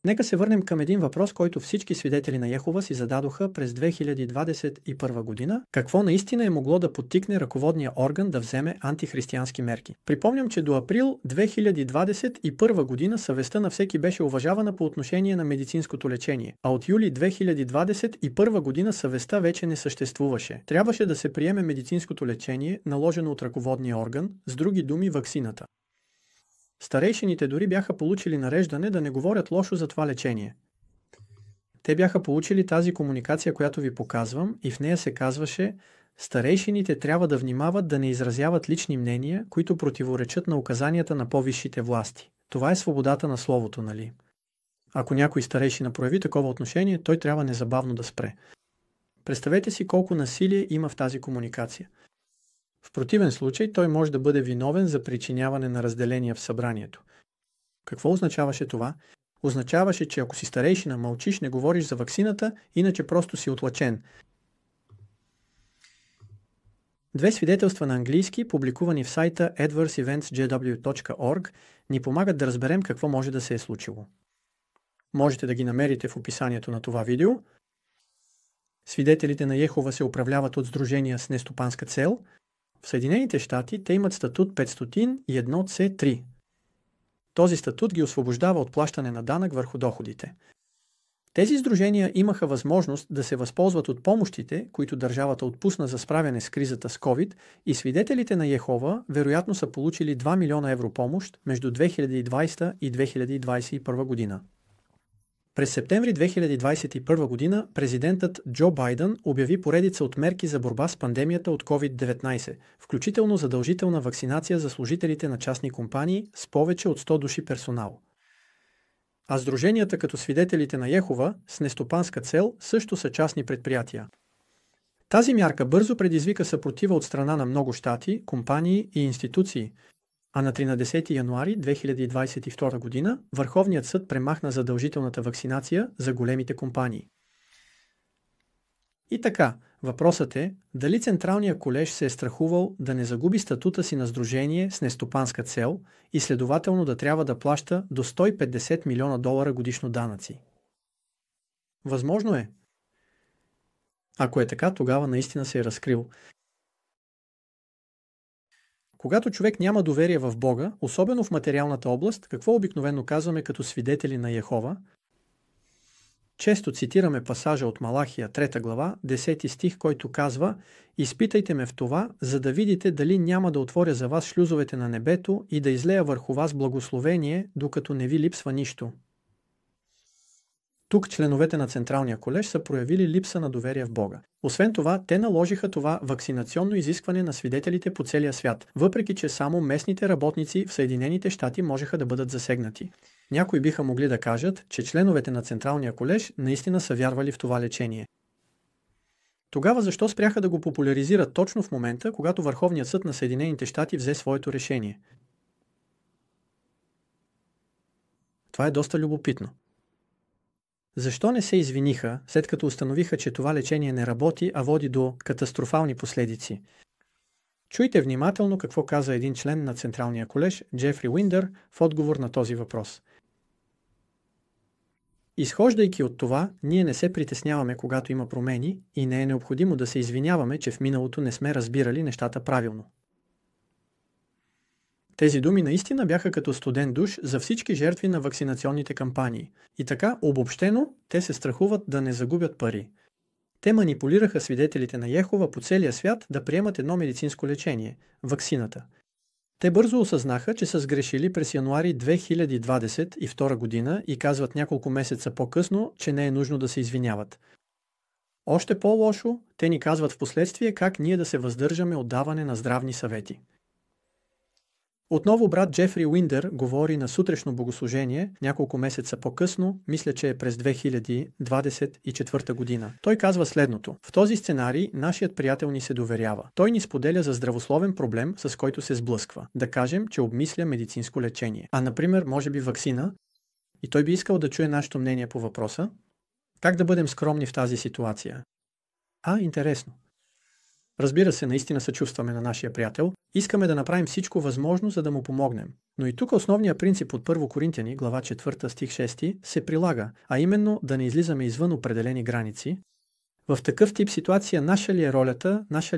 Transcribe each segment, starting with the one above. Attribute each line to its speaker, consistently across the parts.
Speaker 1: Нека се върнем към един въпрос, който всички свидетели на Йехова си зададоха през 2021 година. Какво наистина е могло да подтикне ръководния орган да вземе антихристиянски мерки? Припомням, че до април 2021 година съвестта на всеки беше уважавана по отношение на медицинското лечение, а от юли 2021 година съвестта вече не съществуваше. Трябваше да се приеме медицинското лечение, наложено от ръководния орган, с други думи ваксината. Старейшините дори бяха получили нареждане да не говорят лошо за това лечение. Те бяха получили тази комуникация, която ви показвам, и в нея се казваше: старейшините трябва да внимават да не изразяват лични мнения, които противоречат на указанията на по-висшите власти. Това е свободата на словото, нали? Ако някой старейшина прояви такова отношение, той трябва незабавно да спре. Представете си колко насилие има в тази комуникация. В противен случай той може да бъде виновен за причиняване на разделения в събранието. Какво означаваше това? Означаваше, че ако си старейшина, мълчиш, не говориш за ваксината, иначе просто си отлъчен. Две свидетелства на английски, публикувани в сайта adverseeventsjw.org, ни помагат да разберем какво може да се е случило. Можете да ги намерите в описанието на това видео. Свидетелите на Йехова се управляват от сдружения с нестопанска цел. В Съединените щати те имат статут 501C3. Този статут ги освобождава от плащане на данък върху доходите. Тези сдружения имаха възможност да се възползват от помощите, които държавата отпусна за справяне с кризата с COVID, и свидетелите на Йехова вероятно са получили 2 милиона евро помощ между 2020 и 2021 година. През септември 2021 година президентът Джо Байден обяви поредица от мерки за борба с пандемията от COVID-19, включително задължителна вакцинация за служителите на частни компании с повече от 100 души персонал. А сдруженията като свидетелите на Йехова с нестопанска цел също са частни предприятия. Тази мярка бързо предизвика съпротива от страна на много щати, компании и институции, а на 13 януари 2022 година Върховният съд премахна задължителната вакцинация за големите компании. И така, въпросът е дали Централният колеж се е страхувал да не загуби статута си на сдружение с нестопанска цел и следователно да трябва да плаща до $150 милиона годишно данъци. Възможно е. Ако е така, тогава наистина се е разкрил. Когато човек няма доверие в Бога, особено в материалната област, какво обикновено казваме като свидетели на Йехова? Често цитираме пасажа от Малахия 3 глава, 10 стих, който казва: „Изпитайте ме в това, за да видите дали няма да отворя за вас шлюзовете на небето и да излея върху вас благословение, докато не ви липсва нищо.“ Тук членовете на Централния колеж са проявили липса на доверие в Бога. Освен това, те наложиха това вакцинационно изискване на свидетелите по целия свят, въпреки че само местните работници в Съединените щати можеха да бъдат засегнати. Някои биха могли да кажат, че членовете на Централния колеж наистина са вярвали в това лечение. Тогава защо спряха да го популяризират точно в момента, когато Върховният съд на Съединените щати взе своето решение? Това е доста любопитно. Защо не се извиниха, след като установиха, че това лечение не работи, а води до катастрофални последици? Чуйте внимателно какво каза един член на Централния колеж, Джефри Уиндър, в отговор на този въпрос. Изхождайки от това, ние не се притесняваме, когато има промени, и не е необходимо да се извиняваме, че в миналото не сме разбирали нещата правилно. Тези думи наистина бяха като студен душ за всички жертви на вакцинационните кампании. И така, обобщено, те се страхуват да не загубят пари. Те манипулираха свидетелите на Йехова по целия свят да приемат едно медицинско лечение – ваксината. Те бързо осъзнаха, че са сгрешили през януари 2022 година и казват няколко месеца по-късно, че не е нужно да се извиняват. Още по-лошо, те ни казват в последствие как ние да се въздържаме от даване на здравни съвети. Отново брат Джефри Уиндър говори на сутрешно богослужение няколко месеца по-късно, мисля, че е през 2024 година. Той казва следното: „В този сценарий нашият приятел ни се доверява. Той ни споделя за здравословен проблем, с който се сблъсква. Да кажем, че обмисля медицинско лечение. А, например, може би ваксина. И той би искал да чуе нашето мнение по въпроса. Как да бъдем скромни в тази ситуация? Интересно. Разбира се, наистина съчувстваме на нашия приятел. Искаме да направим всичко възможно, за да му помогнем. Но и тук основният принцип от 1 Коринтияни, глава 4, стих 6, се прилага, а именно да не излизаме извън определени граници. В такъв тип ситуация наша ли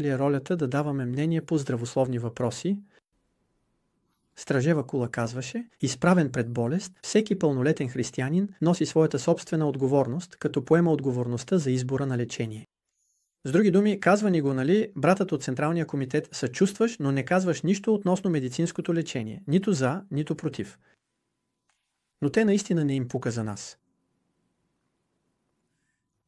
Speaker 1: е ролята да даваме мнение по здравословни въпроси? Стража Вакула казваше: изправен пред болест, всеки пълнолетен християнин носи своята собствена отговорност, като поема отговорността за избора на лечение. С други думи, казва ни го, братът от Централния комитет: съчувстваш, но не казваш нищо относно медицинското лечение. Нито за, нито против. Но те наистина не им пука за нас.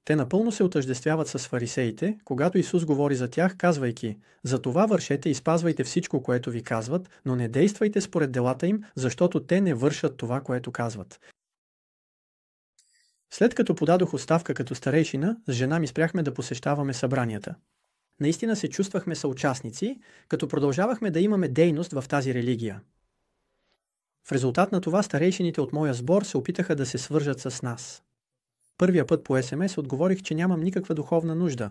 Speaker 1: Те напълно се отъждествяват с фарисеите, когато Исус говори за тях, казвайки: затова вършете и спазвайте всичко, което ви казват, но не действайте според делата им, защото те не вършат това, което казват. След като подадох оставка като старейшина, с жена ми спряхме да посещаваме събранията. Наистина се чувствахме съучастници, като продължавахме да имаме дейност в тази религия. В резултат на това старейшините от моя сбор се опитаха да се свържат с нас. Първия път по СМС отговорих, че нямам никаква духовна нужда.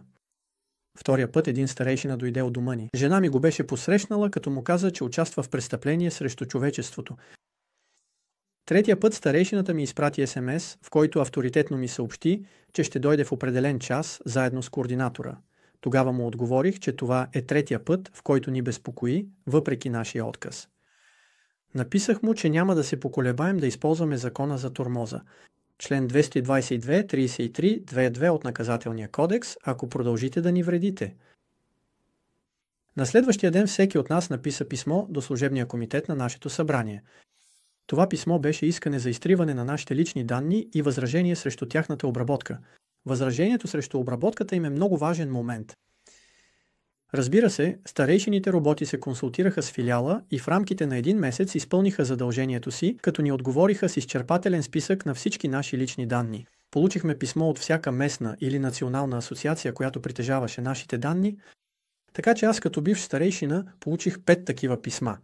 Speaker 1: Втория път един старейшина дойде от дома ни. Жена ми го беше посрещнала, като му каза, че участва в престъпление срещу човечеството. Третия път старейшината ми изпрати СМС, в който авторитетно ми съобщи, че ще дойде в определен час, заедно с координатора. Тогава му отговорих, че това е третия път, в който ни безпокои, въпреки нашия отказ. Написах му, че няма да се поколебаем да използваме закона за тормоза. Член 222, 33, 2.2 от Наказателния кодекс, ако продължите да ни вредите. На следващия ден всеки от нас написа писмо до служебния комитет на нашето събрание. Това писмо беше искане за изтриване на нашите лични данни и възражение срещу тяхната обработка. Възражението срещу обработката им е много важен момент. Разбира се, старейшините роботи се консултираха с филиала и в рамките на 1 месец изпълниха задължението си, като ни отговориха с изчерпателен списък на всички наши лични данни. Получихме писмо от всяка местна или национална асоциация, която притежаваше нашите данни, така че аз като бивш старейшина получих 5 такива писма.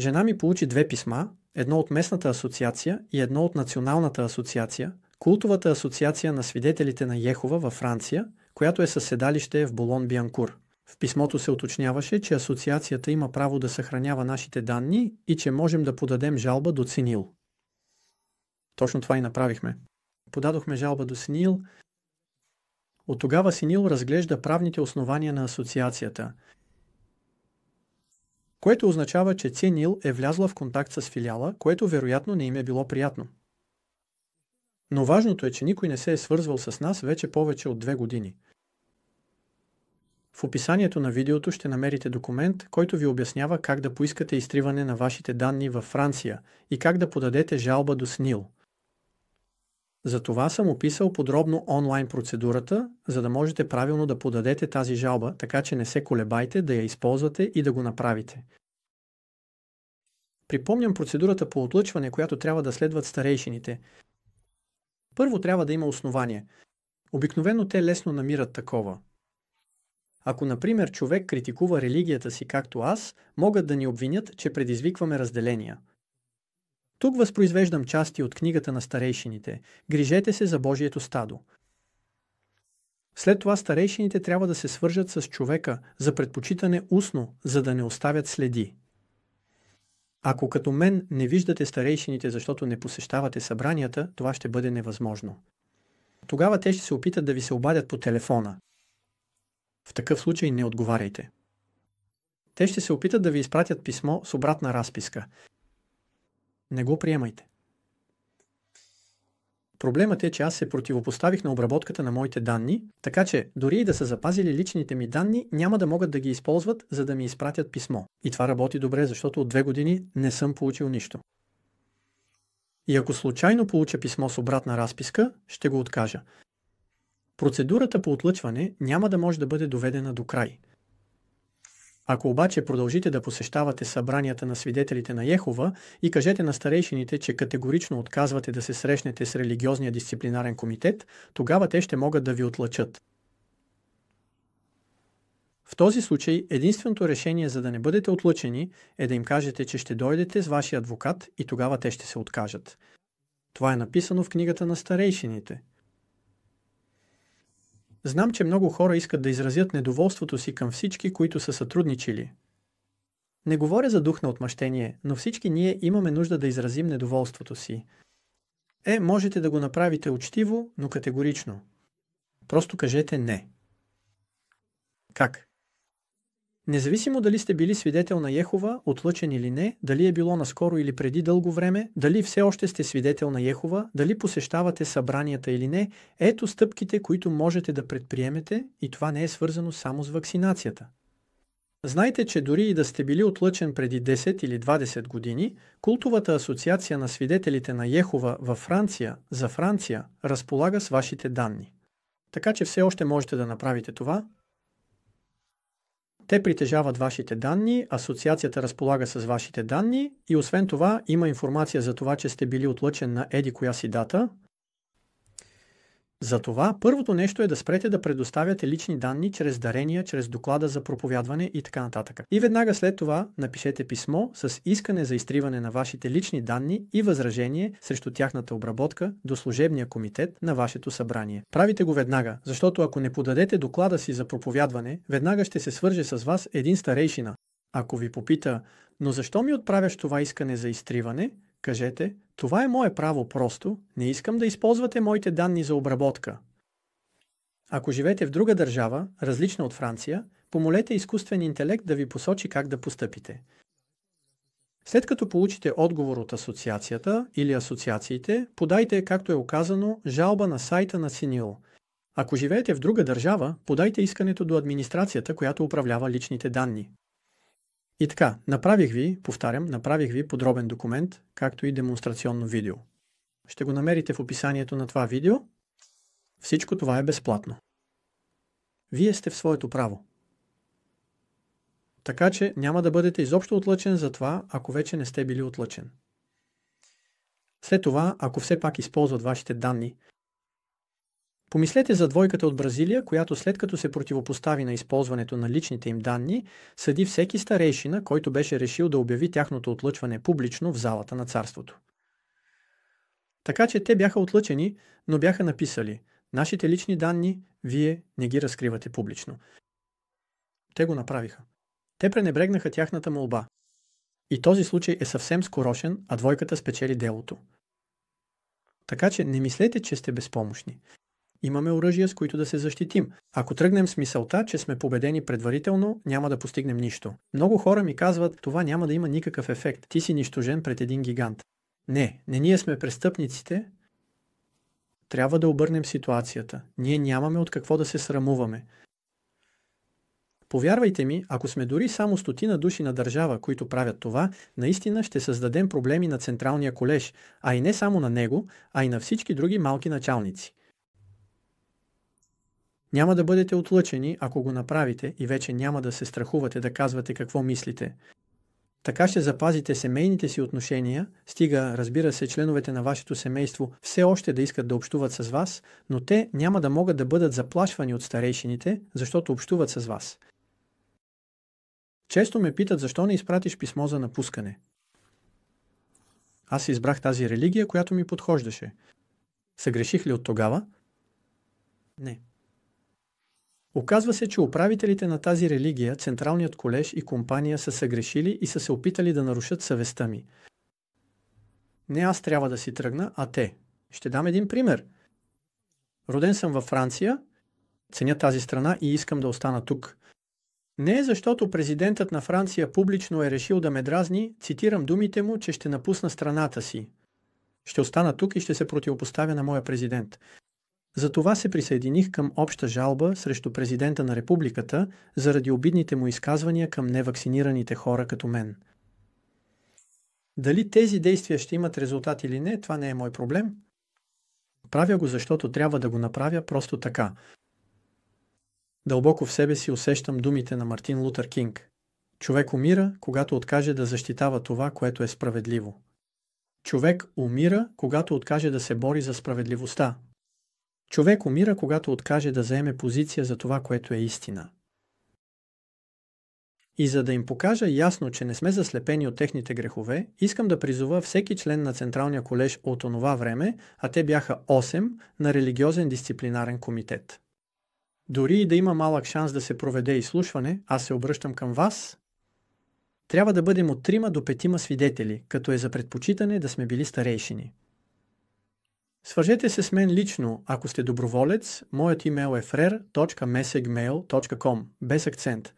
Speaker 1: Жена ми получи 2 писма, едно от местната асоциация и едно от националната асоциация, култовата асоциация на свидетелите на Йехова във Франция, която е със седалище в Болон-Бианкур. В писмото се уточняваше, че асоциацията има право да съхранява нашите данни и че можем да подадем жалба до ЦИНИЛ. Точно това и направихме. Подадохме жалба до ЦИНИЛ. От тогава ЦИНИЛ разглежда правните основания на асоциацията, което означава, че ЦИНИЛ е влязла в контакт с филиала, което вероятно не им е било приятно. Но важното е, че никой не се е свързвал с нас вече повече от 2 години. В описанието на видеото ще намерите документ, който ви обяснява как да поискате изтриване на вашите данни във Франция и как да подадете жалба до СНИЛ. Затова съм описал подробно онлайн процедурата, за да можете правилно да подадете тази жалба, така че не се колебайте да я използвате и да го направите. Припомням процедурата по отлъчване, която трябва да следват старейшините. Първо трябва да има основание. Обикновено те лесно намират такова. Ако, например, човек критикува религията си както аз, могат да ни обвинят, че предизвикваме разделения. Тук възпроизвеждам части от книгата на старейшините. Грижете се за Божието стадо. След това старейшините трябва да се свържат с човека за предпочитане устно, за да не оставят следи. Ако като мен не виждате старейшините, защото не посещавате събранията, това ще бъде невъзможно. Тогава те ще се опитат да ви се обадят по телефона. В такъв случай не отговаряйте. Те ще се опитат да ви изпратят писмо с обратна разписка. Не го приемайте. Проблемът е, че аз се противопоставих на обработката на моите данни, така че дори и да са запазили личните ми данни, няма да могат да ги използват, за да ми изпратят писмо. И това работи добре, защото от 2 години не съм получил нищо. И ако случайно получа писмо с обратна разписка, ще го откажа. Процедурата по отлъчване няма да може да бъде доведена до край. Ако обаче продължите да посещавате събранията на свидетелите на Йехова и кажете на старейшините, че категорично отказвате да се срещнете с религиозния дисциплинарен комитет, тогава те ще могат да ви отлъчат. В този случай единственото решение, за да не бъдете отлъчени, е да им кажете, че ще дойдете с вашия адвокат и тогава те ще се откажат. Това е написано в книгата на старейшините. Знам, че много хора искат да изразят недоволството си към всички, които са сътрудничили. Не говоря за дух на отмъщение, но всички ние имаме нужда да изразим недоволството си. Можете да го направите учтиво, но категорично. Просто кажете не. Как? Независимо дали сте били свидетел на Йехова, отлъчен или не, дали е било наскоро или преди дълго време, дали все още сте свидетел на Йехова, дали посещавате събранията или не, ето стъпките, които можете да предприемете, и това не е свързано само с вакцинацията. Знайте, че дори и да сте били отлъчен преди 10 или 20 години, култовата асоциация на свидетелите на Йехова във Франция, за Франция, разполага с вашите данни. Така че все още можете да направите това. Те притежават вашите данни, асоциацията разполага с вашите данни и освен това има информация за това, че сте били отлъчен на еди коя си дата. Затова първото нещо е да спрете да предоставяте лични данни чрез дарения, чрез доклада за проповядване и така нататък. И веднага след това напишете писмо с искане за изтриване на вашите лични данни и възражение срещу тяхната обработка до служебния комитет на вашето събрание. Правите го веднага, защото ако не подадете доклада си за проповядване, веднага ще се свърже с вас един старейшина. Ако ви попита, но защо ми отправяш това искане за изтриване? Кажете, това е мое право просто, не искам да използвате моите данни за обработка. Ако живеете в друга държава, различна от Франция, помолете изкуствен интелект да ви посочи как да постъпите. След като получите отговор от асоциацията или асоциациите, подайте, както е указано, жалба на сайта на СИНИЛ. Ако живеете в друга държава, подайте искането до администрацията, която управлява личните данни. И така, направих ви подробен документ, както и демонстрационно видео. Ще го намерите в описанието на това видео. Всичко това е безплатно. Вие сте в своето право. Така че няма да бъдете изобщо отлъчен за това, ако вече не сте били отлъчен. След това, ако все пак използват вашите данни, помислете за двойката от Бразилия, която след като се противопостави на използването на личните им данни, съди всеки старейшина, който беше решил да обяви тяхното отлъчване публично в залата на царството. Така че те бяха отлъчени, но бяха написали: нашите лични данни, вие не ги разкривате публично. Те го направиха. Те пренебрегнаха тяхната молба. И този случай е съвсем скорошен, а двойката спечели делото. Така че не мислете, че сте безпомощни. Имаме оръжия, с които да се защитим. Ако тръгнем с мисълта, че сме победени предварително, няма да постигнем нищо. Много хора ми казват, това няма да има никакъв ефект. Ти си нищожен пред един гигант. Не ние сме престъпниците. Трябва да обърнем ситуацията. Ние нямаме от какво да се срамуваме. Повярвайте ми, ако сме дори само 100 души на държава, които правят това, наистина ще създадем проблеми на Централния колеж, а и не само на него, а и на всички други малки началници. Няма да бъдете отлъчени, ако го направите и вече няма да се страхувате да казвате какво мислите. Така ще запазите семейните си отношения, стига, разбира се, членовете на вашето семейство все още да искат да общуват с вас, но те няма да могат да бъдат заплашвани от старейшините, защото общуват с вас. Често ме питат защо не изпратиш писмо за напускане. Аз избрах тази религия, която ми подхождаше. Съгреших ли от тогава? Не. Оказва се, че управителите на тази религия, Централният колеж и компания са съгрешили и са се опитали да нарушат съвестта ми. Не аз трябва да си тръгна, а те. Ще дам един пример. Роден съм във Франция, ценя тази страна и искам да остана тук. Не е защото президентът на Франция публично е решил да ме дразни, цитирам думите му, че ще напусна страната си. Ще остана тук и ще се противопоставя на моя президент. Затова се присъединих към обща жалба срещу президента на републиката заради обидните му изказвания към невакцинираните хора като мен. Дали тези действия ще имат резултат или не, това не е мой проблем. Правя го, защото трябва да го направя просто така. Дълбоко в себе си усещам думите на Мартин Лутър Кинг. Човек умира, когато откаже да защитава това, което е справедливо. Човек умира, когато откаже да се бори за справедливостта. Човек умира, когато откаже да заеме позиция за това, което е истина. И за да им покажа ясно, че не сме заслепени от техните грехове, искам да призова всеки член на Централния колеж от онова време, а те бяха 8, на религиозен дисциплинарен комитет. Дори и да има малък шанс да се проведе изслушване, аз се обръщам към вас, трябва да бъдем от 3 до 5 свидетели, като е за предпочитане да сме били старейшини. Свържете се с мен лично, ако сте доброволец. Моят имейл е frer.mesegmail.com, без акцент.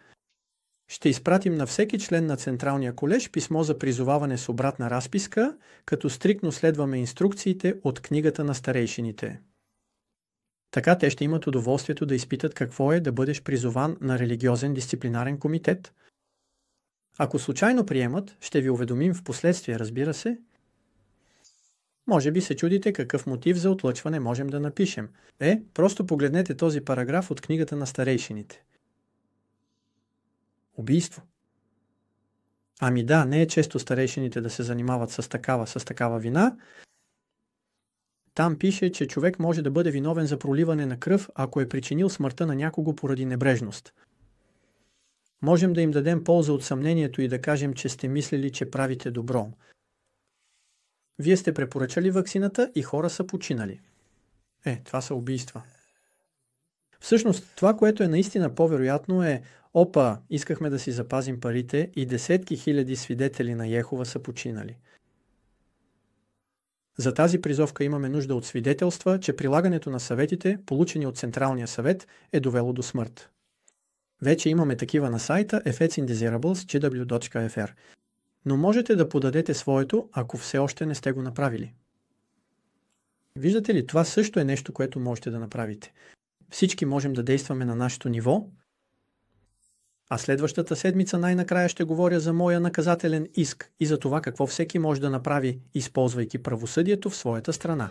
Speaker 1: Ще изпратим на всеки член на Централния колеж писмо за призоваване с обратна разписка, като стриктно следваме инструкциите от книгата на старейшините. Така те ще имат удоволствието да изпитат какво е да бъдеш призован на религиозен дисциплинарен комитет. Ако случайно приемат, ще ви уведомим в последствие, разбира се. Може би се чудите какъв мотив за отлъчване можем да напишем. Просто погледнете този параграф от книгата на старейшините. Убийство. Ами да, не е често старейшините да се занимават с такава вина. Там пише, че човек може да бъде виновен за проливане на кръв, ако е причинил смъртта на някого поради небрежност. Можем да им дадем полза от съмнението и да кажем, че сте мислили, че правите добро. Вие сте препоръчали ваксината и хора са починали. Това са убийства. Всъщност, това, което е наистина по-вероятно е: искахме да си запазим парите и десетки хиляди свидетели на Йехова са починали. За тази призовка имаме нужда от свидетелства, че прилагането на съветите, получени от Централния съвет, е довело до смърт. Вече имаме такива на сайта fetsindesirables.gw.fr. Но можете да подадете своето, ако все още не сте го направили. Виждате ли, това също е нещо, което можете да направите. Всички можем да действаме на нашето ниво, а следващата седмица най-накрая ще говоря за моя наказателен иск и за това какво всеки може да направи, използвайки правосъдието в своята страна.